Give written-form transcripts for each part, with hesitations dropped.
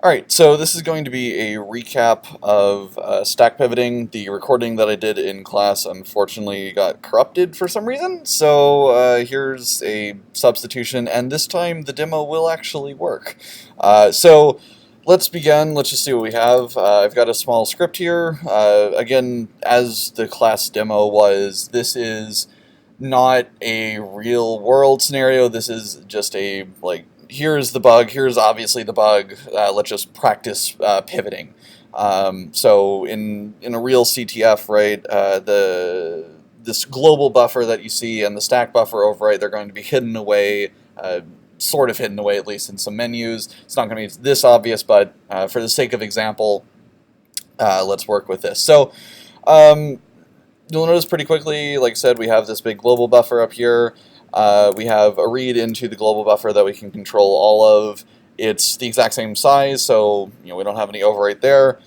Alright, so this is going to be a recap of stack pivoting. The recording that I did in class unfortunately got corrupted for some reason, so here's a substitution, and this time the demo will actually work. So let's begin, let's just see what we have. I've got a small script here. Again, as the class demo was, this is not a real world scenario, this is just a, here's the bug, here's obviously the bug, let's just practice pivoting. So in a real CTF, right, this global buffer that you see and the stack buffer override, they're going to be hidden away, sort of hidden away at least in some menus. It's not going to be this obvious, but for the sake of example, let's work with this. So you'll notice pretty quickly, like I said, we have this big global buffer up here. We have a read into the global buffer that we can control all of. It's the exact same size, so we don't have any overwrite there.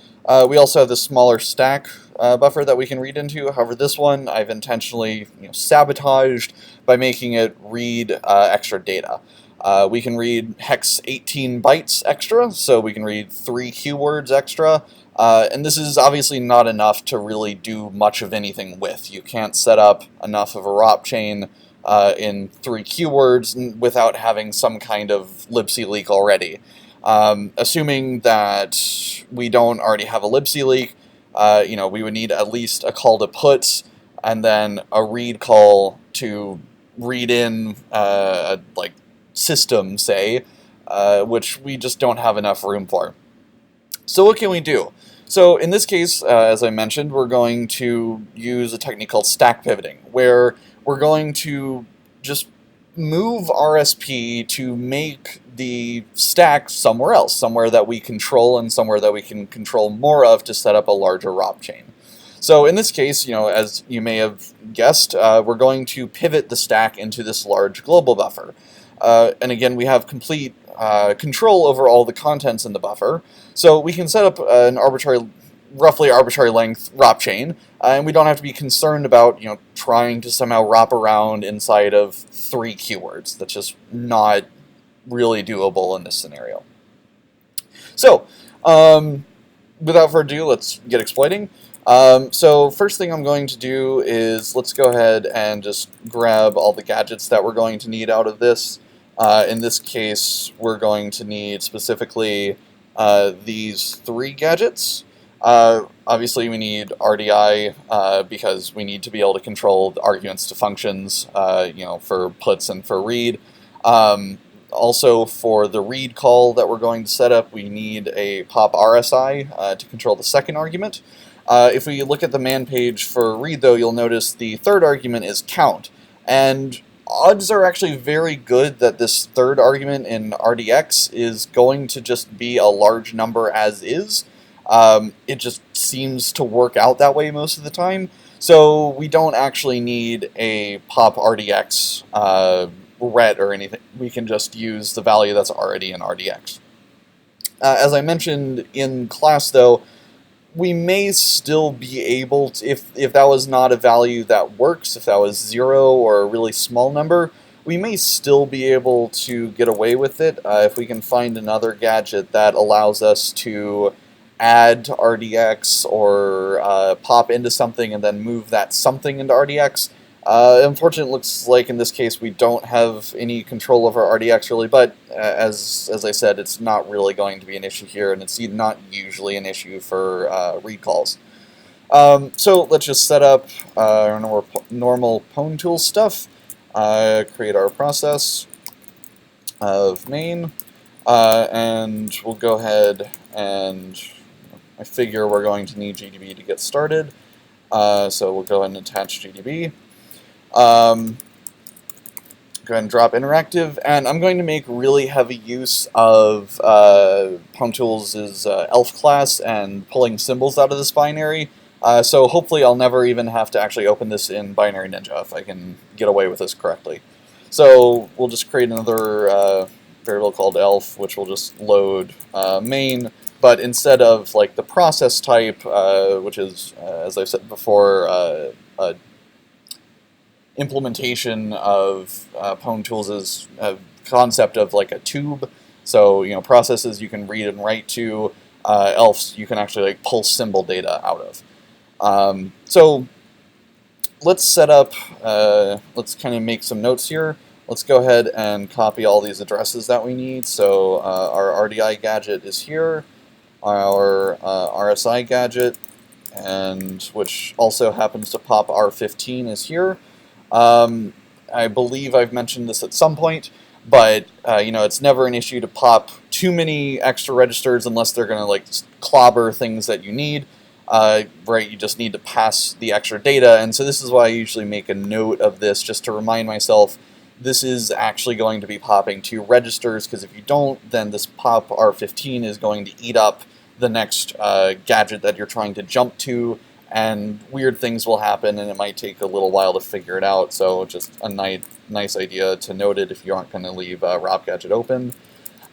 We also have this smaller stack buffer that we can read into. However, this one I've intentionally sabotaged by making it read extra data. We can read hex 18 bytes extra, so we can read 3 keywords extra. And this is obviously not enough to really do much of anything with. You can't set up enough of a ROP chain in 3 keywords without having some kind of libc leak already. Assuming that we don't already have a libc leak, we would need at least a call to puts and then a read call to read in like system, say, which we just don't have enough room for. So what can we do? So in this case, as I mentioned, we're going to use a technique called stack pivoting, where we're going to just move RSP to make the stack somewhere else, somewhere that we control and somewhere that we can control more of to set up a larger ROP chain. So in this case, as you may have guessed, we're going to pivot the stack into this large global buffer. And again, we have complete control over all the contents in the buffer, so we can set up an roughly arbitrary length ROP chain, and we don't have to be concerned about trying to somehow ROP around inside of 3 keywords. That's just not really doable in this scenario. So, without further ado, let's get exploiting. So first thing I'm going to do is let's go ahead and just grab all the gadgets that we're going to need out of this. In this case, we're going to need specifically these 3 gadgets. Obviously, we need RDI because we need to be able to control the arguments to functions, for puts and for read. Also, for the read call that we're going to set up, we need a pop RSI to control the second argument. If we look at the man page for read, though, you'll notice the third argument is count. And odds are actually very good that this third argument in RDX is going to just be a large number as is. It just seems to work out that way most of the time. So we don't actually need a pop RDX ret or anything. We can just use the value that's already in RDX. As I mentioned in class, though, we may still be able to, if that was not a value that works, if that was 0 or a really small number, we may still be able to get away with it if we can find another gadget that allows us to add to RDX or pop into something and then move that something into RDX. Unfortunately, it looks like in this case we don't have any control over RDX really, but as I said, it's not really going to be an issue here, and it's not usually an issue for read calls. So let's just set up our normal pwn tool stuff, create our process of main, and we'll go ahead and I figure we're going to need GDB to get started, so we'll go ahead and attach GDB. Go ahead and drop interactive, and I'm going to make really heavy use of pwn-tools' elf class and pulling symbols out of this binary, so hopefully I'll never even have to actually open this in Binary Ninja if I can get away with this correctly. So we'll just create another variable called elf, which will just load main, but instead of like the process type, which is, as I've said before, a implementation of pwn-tools' concept of like a tube. So, processes you can read and write to, elfs you can actually like pull symbol data out of. So let's set up, let's kind of make some notes here. Let's go ahead and copy all these addresses that we need. So our RDI gadget is here, our RSI gadget, and which also happens to pop R15 is here. I believe I've mentioned this at some point, but it's never an issue to pop too many extra registers unless they're going to like clobber things that you need. Right, you just need to pass the extra data, and so this is why I usually make a note of this just to remind myself this is actually going to be popping 2 registers, because if you don't, then this pop R15 is going to eat up the next gadget that you're trying to jump to, and weird things will happen, and it might take a little while to figure it out, so just a nice idea to note it if you aren't going to leave Rob Gadget open.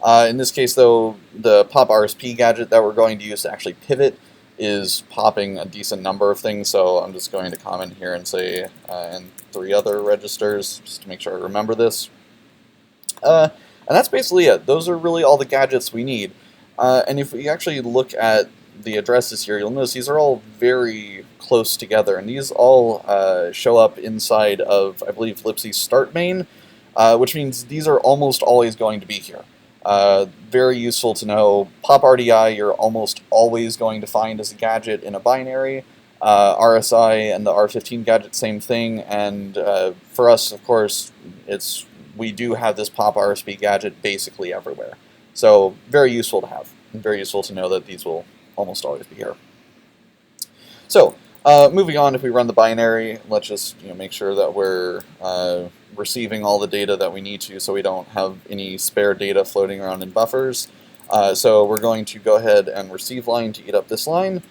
In this case, though, the pop RSP gadget that we're going to use to actually pivot is popping a decent number of things, so I'm just going to comment here and say, and 3 other registers, just to make sure I remember this. And that's basically it. Those are really all the gadgets we need. And if we actually look at the addresses here, you'll notice these are all very close together, and these all show up inside of, I believe, libc's start main, which means these are almost always going to be here. Very useful to know. Pop RDI you're almost always going to find as a gadget in a binary. RSI and the R15 gadget, same thing. And for us, of course, we do have this pop RSP gadget basically everywhere. So very useful to have, and very useful to know that these will almost always be here. So moving on, if we run the binary, let's just make sure that we're receiving all the data that we need to, so we don't have any spare data floating around in buffers. So we're going to go ahead and receive line to eat up this line,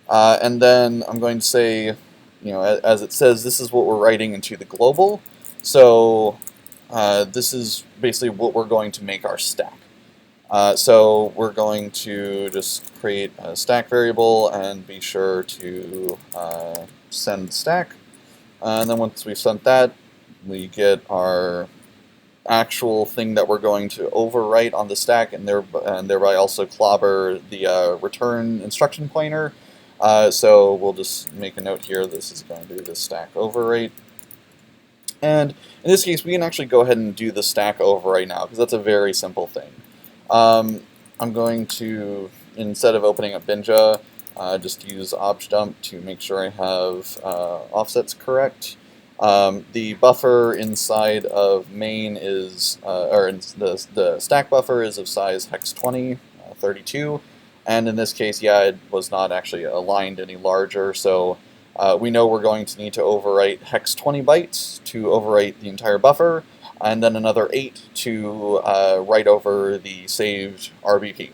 and then I'm going to say, as it says, this is what we're writing into the global. So this is basically what we're going to make our stack. So we're going to just create a stack variable and be sure to send stack. And then once we've sent that, we get our actual thing that we're going to overwrite on the stack, and thereby also clobber the return instruction pointer. So we'll just make a note here, this is going to be the stack overwrite. And in this case, we can actually go ahead and do the stack overwrite now, because that's a very simple thing. I'm going to, instead of opening up Binja, just use objdump to make sure I have offsets correct. The buffer inside of main is, the stack buffer is of size hex 20, 32, and in this case, yeah, it was not actually aligned any larger, so we know we're going to need to overwrite hex 20 bytes to overwrite the entire buffer, and then another 8 to write over the saved RBP.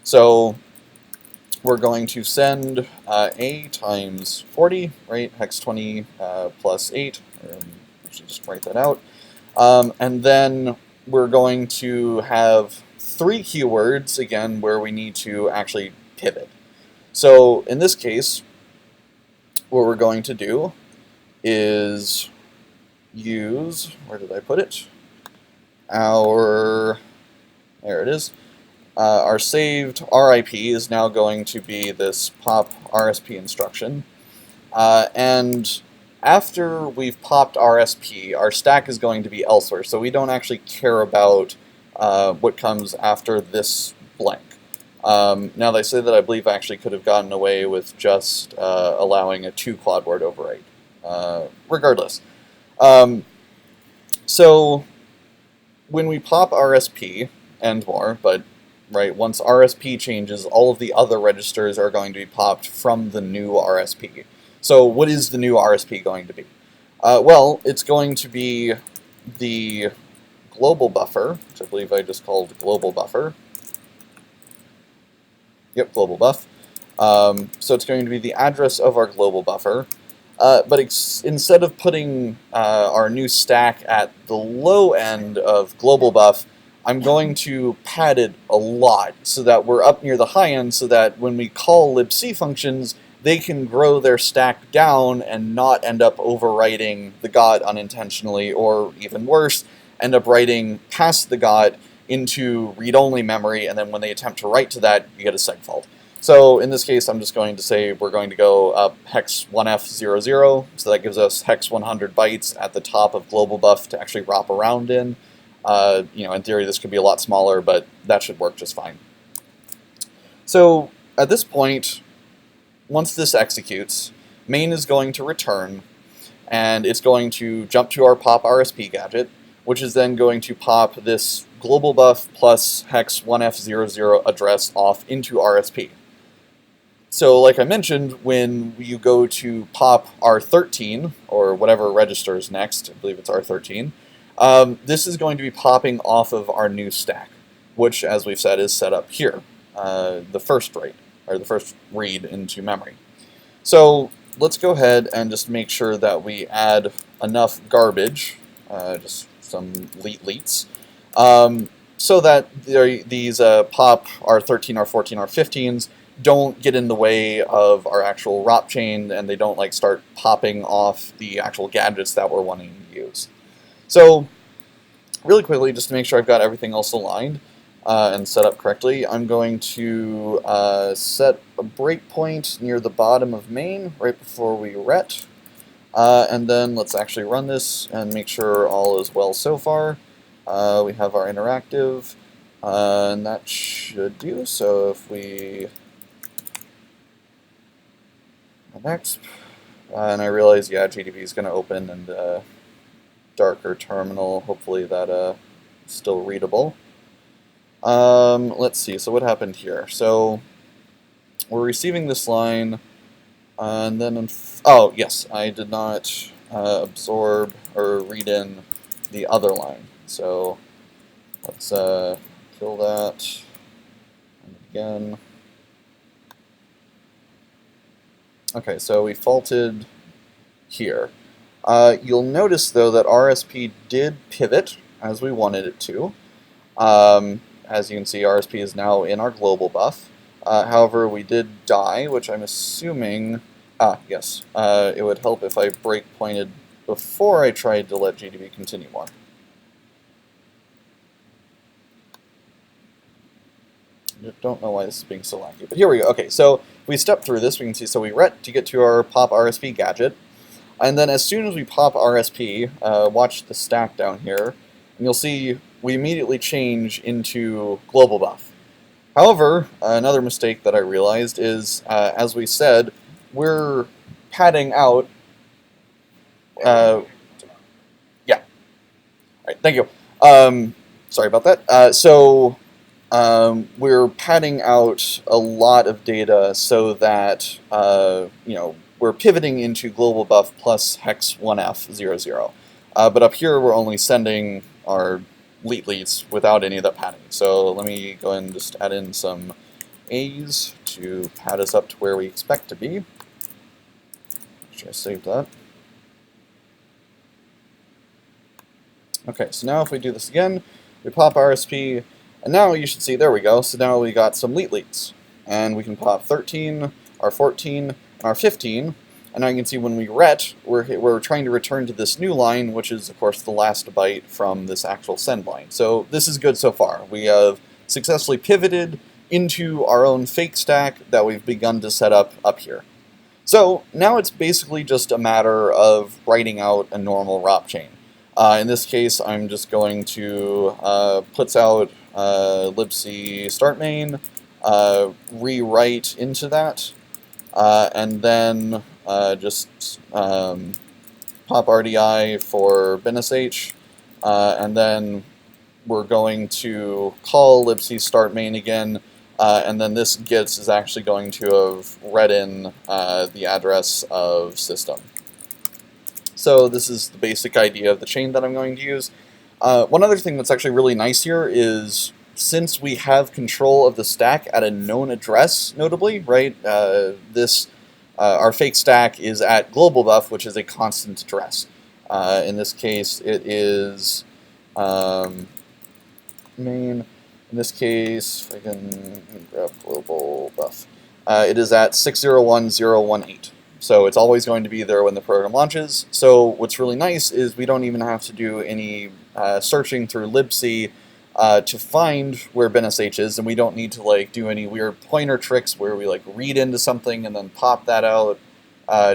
So we're going to send A times 40, right? Hex 20 plus 8. I should just write that out. And then we're going to have 3 keywords, again, where we need to actually pivot. So in this case, what we're going to do is use, where did I put it? There it is. Our saved RIP is now going to be this pop RSP instruction. And after we've popped RSP, our stack is going to be elsewhere, so we don't actually care about what comes after this blank. Now that I say that, I believe I actually could have gotten away with just allowing a 2 quad word overwrite. Regardless. So when we pop RSP and more, but right, once RSP changes, all of the other registers are going to be popped from the new RSP. So what is the new RSP going to be? Well, it's going to be the global buffer, which I believe I just called global buffer. Yep, global buff. So it's going to be the address of our global buffer. But instead of putting our new stack at the low end of global buff, I'm going to pad it a lot so that we're up near the high end, so that when we call libc functions, they can grow their stack down and not end up overwriting the GOT unintentionally, or even worse, end up writing past the GOT into read-only memory, and then when they attempt to write to that, you get a segfault. So in this case, I'm just going to say we're going to go up hex 1F00, so that gives us hex 100 bytes at the top of global buff to actually wrap around in. In theory, this could be a lot smaller, but that should work just fine. So at this point, once this executes, main is going to return, and it's going to jump to our pop RSP gadget, which is then going to pop this global buff plus hex 1F00 address off into RSP. So like I mentioned, when you go to pop R13, or whatever registers next, I believe it's R13, this is going to be popping off of our new stack, which, as we've said, is set up here, the first write, or the first read into memory. So let's go ahead and just make sure that we add enough garbage, just some leets, so that these pop R13, R14, R15s don't get in the way of our actual ROP chain, and they don't like start popping off the actual gadgets that we're wanting to use. So really quickly, just to make sure I've got everything else aligned and set up correctly, I'm going to set a breakpoint near the bottom of main right before we ret, and then let's actually run this and make sure all is well so far. We have our interactive, and that should do. So if we next, and I realize, yeah, GDB is going to open, and darker terminal, hopefully that is still readable. Let's see, so what happened here? So we're receiving this line, and then, oh yes, I did not absorb or read in the other line. So let's kill that, and again. Okay, so we faulted here. You'll notice, though, that RSP did pivot as we wanted it to. As you can see, RSP is now in our global buff. However, we did die, which I'm assuming... yes. It would help if I breakpointed before I tried to let GDB continue more. I don't know why this is being so laggy, but here we go. Okay, so we step through this, we can see, so we ret to get to our pop RSP gadget, and then as soon as we pop RSP, watch the stack down here, and you'll see we immediately change into global buff. However, another mistake that I realized is, as we said, we're padding out, yeah, alright, thank you. Sorry about that. We're padding out a lot of data so that, we're pivoting into global buff plus hex 1F00. But up here, we're only sending our leets without any of that padding. So let me go ahead and just add in some A's to pad us up to where we expect to be. Should I save that? Okay, so now if we do this again, we pop RSP, and now you should see, there we go, so now we got some leets. And we can pop 13, R14, and R15, and now you can see when we ret, we're trying to return to this new line, which is, of course, the last byte from this actual send line. So this is good so far. We have successfully pivoted into our own fake stack that we've begun to set up here. So now it's basically just a matter of writing out a normal ROP chain. In this case, I'm just going to puts out libc start main, rewrite into that, and then just pop RDI for binsh, and then we're going to call libc start main again, and then this gets is actually going to have read in the address of system. So this is the basic idea of the chain that I'm going to use. One other thing that's actually really nice here is, since we have control of the stack at a known address, notably, right, our fake stack is at global buff, which is a constant address. In this case, it is main. In this case, if I can grab global buff, it is at 601018. So it's always going to be there when the program launches. So what's really nice is we don't even have to do any searching through libc to find where binsh is, and we don't need to like do any weird pointer tricks where we like read into something and then pop that out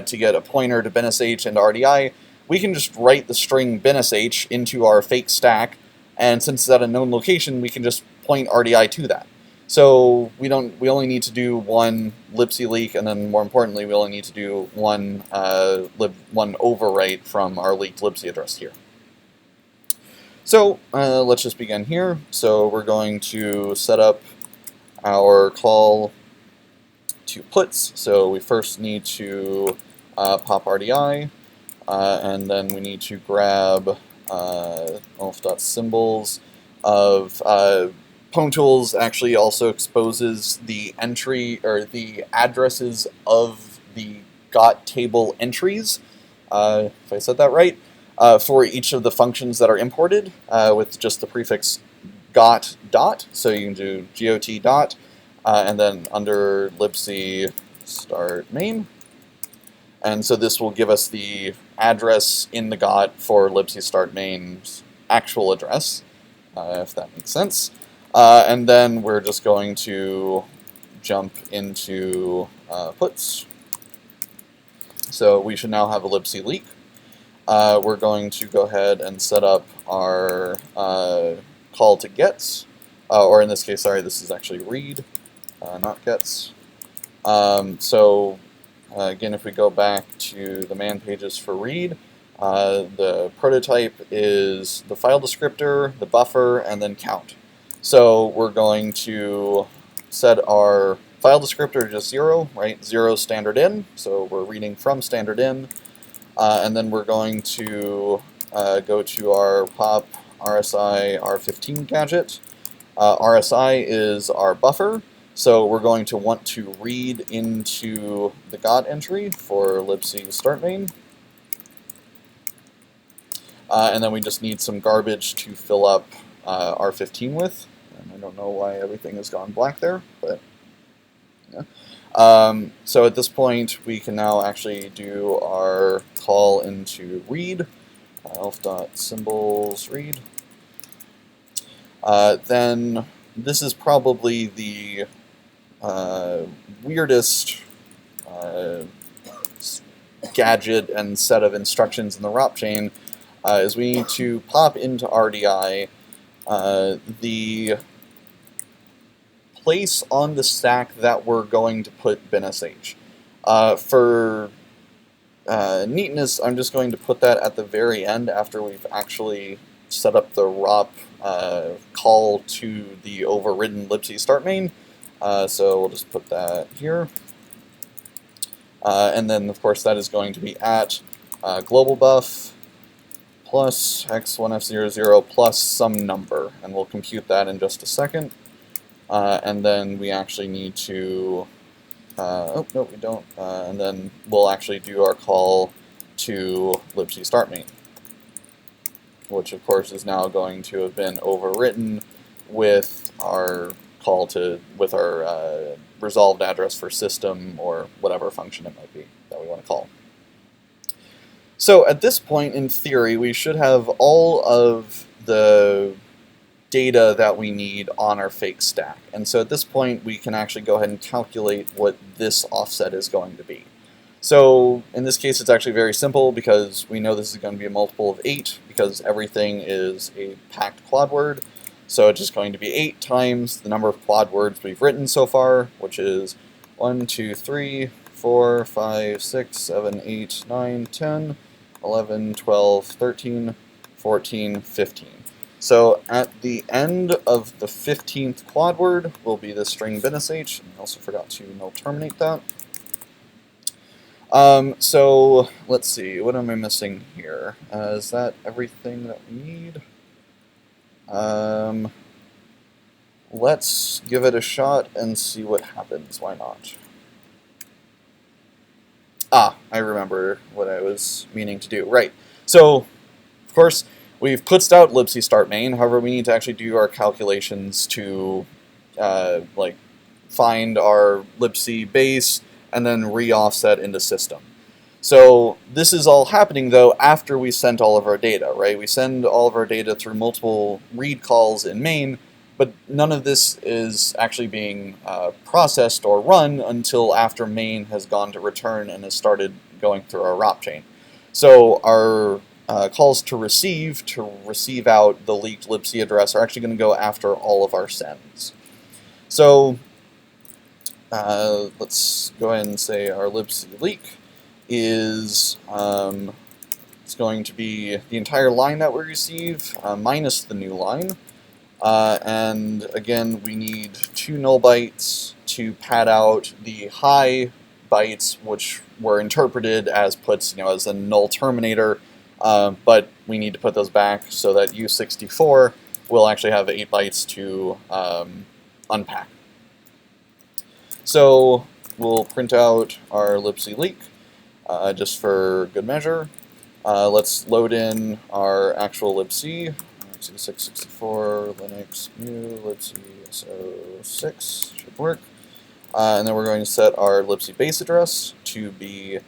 to get a pointer to binsh and RDI. We can just write the string binsh into our fake stack, and since it's at a known location, we can just point RDI to that. So we only need to do one libc leak, and then more importantly, we only need to do one overwrite from our leaked libc address here. So let's just begin here. So we're going to set up our call to puts. So we first need to pop RDI, and then we need to grab elf.symbols of pwntools actually also exposes the entry or the addresses of the got table entries, if I said that right, for each of the functions that are imported with just the prefix got dot. So you can do got dot, and then under libc start main. And so this will give us the address in the got for libc start main's actual address, if that makes sense. And then we're just going to jump into puts. So we should now have a libc leak. We're going to go ahead and set up our call to gets, or in this case, sorry, this is actually read, not gets. So again, if we go back to the man pages for read, the prototype is the file descriptor, the buffer, and then count. So we're going to set our file descriptor to just 0, right? 0 standard in, so we're reading from standard in. And then we're going to go to our pop RSI R15 gadget. RSI is our buffer, so we're going to want to read into the got entry for libc start main. And then we just need some garbage to fill up R15 with. And I don't know why everything has gone black there, but yeah. So at this point, we can now actually do our call into read, elf.symbols read. Then this is probably the weirdest gadget and set of instructions in the ROP chain, is we need to pop into RDI the place on the stack that we're going to put binsh. For neatness, I'm just going to put that at the very end after we've actually set up the ROP call to the overridden libc start main. So we'll just put that here. And then, of course, that is going to be at global buff plus x1f00 plus some number, and we'll compute that in just a second. And then we actually need to, oh, no, we don't, and then we'll actually do our call to libc start main, which of course is now going to have been overwritten with our call to, with our resolved address for system or whatever function it might be that we want to call. So at this point, in theory, we should have all of the data that we need on our fake stack. And so at this point, we can actually go ahead and calculate what this offset is going to be. So in this case, it's actually very simple because we know this is going to be a multiple of 8 because everything is a packed quad word. So it's just going to be 8 times the number of quad words we've written so far, which is 1, 2, 3, 4, 5, 6, 7, 8, 9, 10, 11, 12, 13, 14, 15. So at the end of the 15th quad word will be the string binsh. I also forgot to null terminate that. So let's see, what am I missing here? Is that everything that we need? Let's give it a shot and see what happens. Why not? Ah, I remember what I was meaning to do. Right. So, of course, we've putsed out libc start main. However, we need to actually do our calculations to like find our libc base and then re-offset into system. So this is all happening, though, after we sent all of our data, right? We send all of our data through multiple read calls in main, but none of this is actually being processed or run until after main has gone to return and has started going through our ROP chain. So our calls to receive out the leaked libc address are actually going to go after all of our sends. So let's go ahead and say our libc leak is it's going to be the entire line that we receive minus the new line. And again, we need 2 null bytes to pad out the high bytes, which were interpreted as puts, as a null terminator, but we need to put those back so that U64 will actually have 8 bytes to unpack. So we'll print out our libc leak just for good measure. Let's load in our actual libc. x86-64 Linux new libc so6 should work. And then we're going to set our libc base address to be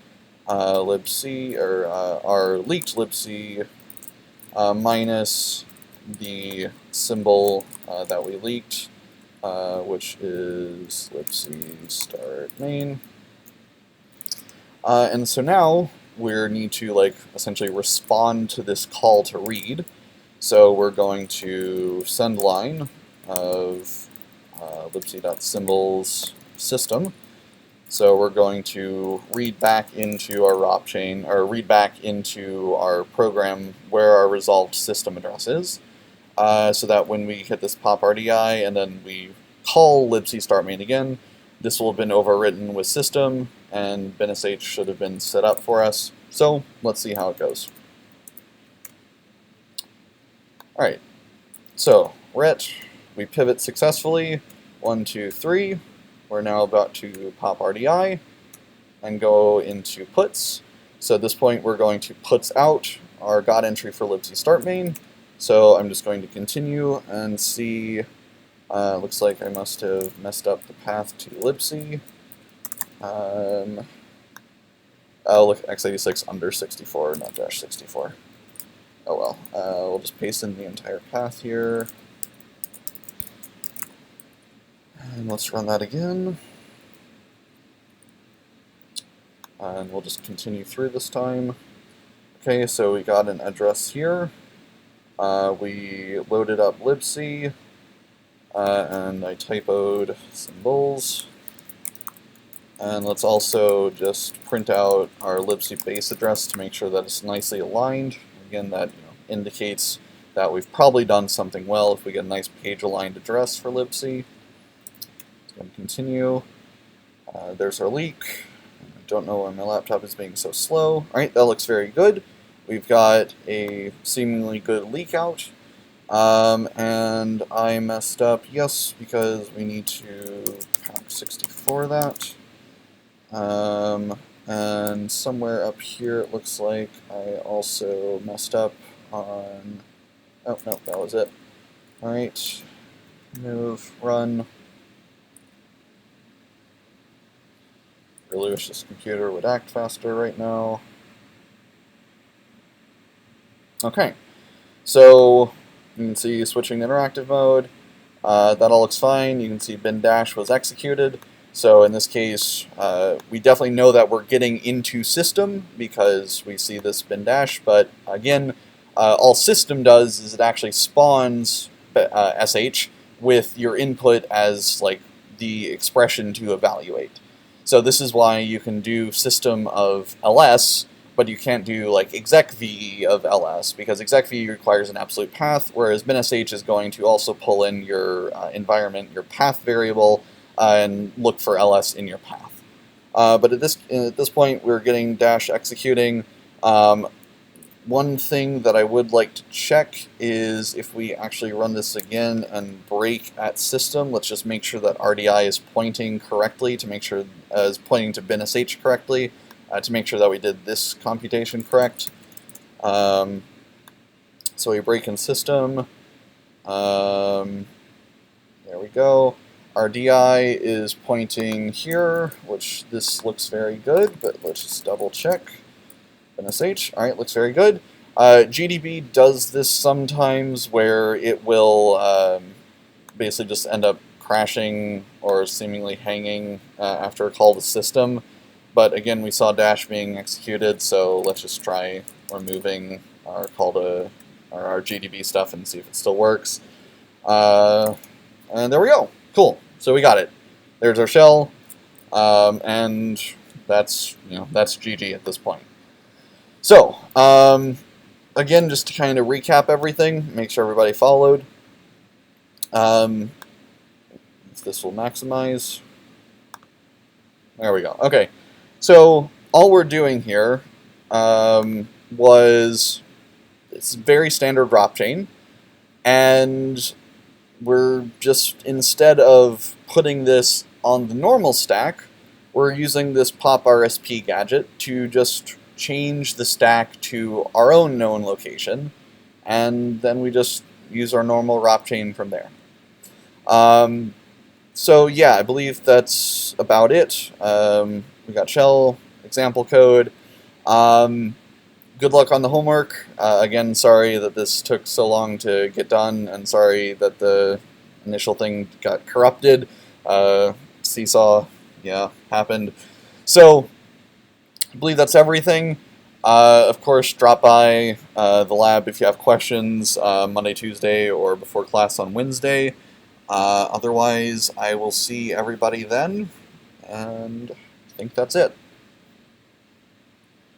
libc, or our leaked libc minus the symbol that we leaked, which is libc start main. And so now we need to essentially respond to this call to read. So we're going to send line of libc.symbols system. So we're going to read back into our ROP chain, or read back into our program where our resolved system address is, so that when we hit this pop RDI and then we call libc start main again, this will have been overwritten with system, and binsh should have been set up for us. So let's see how it goes. Alright, so ret, we pivot successfully, 1, 2, 3. We're now about to pop RDI and go into puts. So at this point we're going to puts out our God entry for libc start main. So I'm just going to continue and see, looks like I must have messed up the path to libc. Oh look, x86 under 64, not dash 64. Oh well, we'll just paste in the entire path here. And let's run that again. And we'll just continue through this time. Okay, so we got an address here. We loaded up libc, and I typoed symbols. And let's also just print out our libc base address to make sure that it's nicely aligned. Again, that indicates that we've probably done something well if we get a nice page-aligned address for libc. Let's go and continue. There's our leak. I don't know why my laptop is being so slow. Alright, that looks very good. We've got a seemingly good leak out. And I messed up, yes, because we need to pack 64 that. And somewhere up here it looks like I also messed up on, oh no, that was it. Alright, move, run. Really wish this computer would act faster right now. Okay, so you can see switching to interactive mode. That all looks fine. You can see bin dash was executed. So in this case, we definitely know that we're getting into system because we see this bin dash, but again, all system does is it actually spawns sh with your input as like the expression to evaluate. So this is why you can do system of ls, but you can't do like execv of ls, because execv requires an absolute path, whereas binsh is going to also pull in your environment, your path variable, and look for ls in your path. But at this point, we're getting dash executing. One thing that I would like to check is if we actually run this again and break at system, let's just make sure that RDI is pointing correctly, to make sure is pointing to binsh correctly, to make sure that we did this computation correct. So we break in system. There we go. Our DI is pointing here, which this looks very good, but let's just double check. NSH, alright, looks very good. GDB does this sometimes where it will basically just end up crashing or seemingly hanging after a call to system. But again, we saw dash being executed, so let's just try removing our call to our GDB stuff and see if it still works. And there we go. Cool. So we got it. There's our shell, and that's that's GG at this point. So again, just to kind of recap everything, make sure everybody followed. This will maximize. There we go. Okay. So all we're doing here was it's very standard ROP chain, and we're just, instead of putting this on the normal stack, we're using this pop RSP gadget to just change the stack to our own known location, and then we just use our normal ROP chain from there. So yeah, I believe that's about it. We got shell, example code. Good luck on the homework. Again, sorry that this took so long to get done, and sorry that the initial thing got corrupted. Seesaw, yeah, happened. So, I believe that's everything. Of course, drop by the lab if you have questions Monday, Tuesday, or before class on Wednesday. Otherwise, I will see everybody then, and I think that's it.